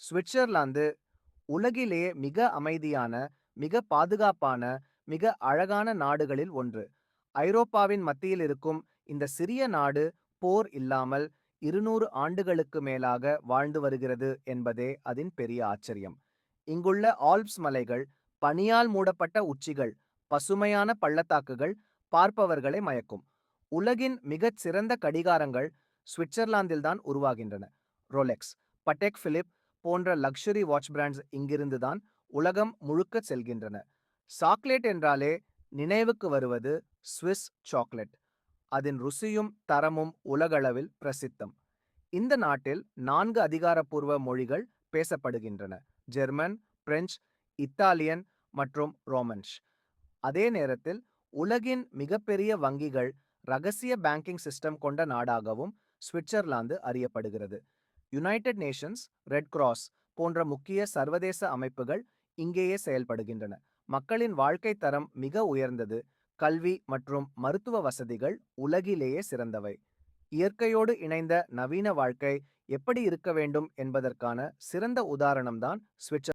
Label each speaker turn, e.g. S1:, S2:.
S1: Switzerland உலகிலேயே மிக அமைதியான, மிக பாதுகாப்பான, மிக அழகான நாடுகளில் ஒன்று. ஐரோப்பாவின் மத்தியில் இருக்கும் இந்த சிறிய நாடு போர் இல்லாமல் 200 ஆண்டுகளுக்கு மேலாக வாழ்ந்து வருகிறது என்பதே அதன் பெரிய ஆச்சரியம். இங்குள்ள ஆல்ப்ஸ் மலைகள், பனியால் மூடப்பட்ட உச்சிகள், பசுமையான பள்ளத்தாக்குகள் பார்ப்பவர்களை மயக்கும். உலகின் மிகச் சிறந்த கடிகாரங்கள் சுவிட்சர்லாந்தில்தான் உருவாகின்றன. ரோலெக்ஸ், பட்டேக் பிலிப் போன்ற லக்ஸுரி வாட்ச் பிராண்ட்ஸ் இங்கிருந்து தான் உலகம் முழுக்க செல்கின்றன. சாக்லேட் என்றாலே நினைவுக்கு வருவது ஸ்விஸ் சாக்லேட். அதன் ருசியும் தரமும் உலகளவில் பிரசித்தம். இந்த நாட்டில் 4 அதிகாரப்பூர்வ மொழிகள் பேசப்படுகின்றன: ஜெர்மன், பிரெஞ்சு, இத்தாலியன் மற்றும் ரோமன்ஷ். அதே நேரத்தில் உலகின் மிகப்பெரிய வங்கிகள், ரகசிய பேங்கிங் சிஸ்டம் கொண்ட நாடாகவும் சுவிட்சர்லாந்து அறியப்படுகிறது. யுனைடெட் நேஷன்ஸ், ரெட் கிராஸ் போன்ற முக்கிய சர்வதேச அமைப்புகள் இங்கேயே செயல்படுகின்றன. மக்களின் வாழ்க்கை தரம் மிக உயர்ந்தது. கல்வி மற்றும் மருத்துவ வசதிகள் உலகிலேயே சிறந்தவை. இயற்கையோடு இணைந்த நவீன வாழ்க்கை எப்படி இருக்க வேண்டும் என்பதற்கான சிறந்த உதாரணம்தான் சுவிட்சர்லாந்து.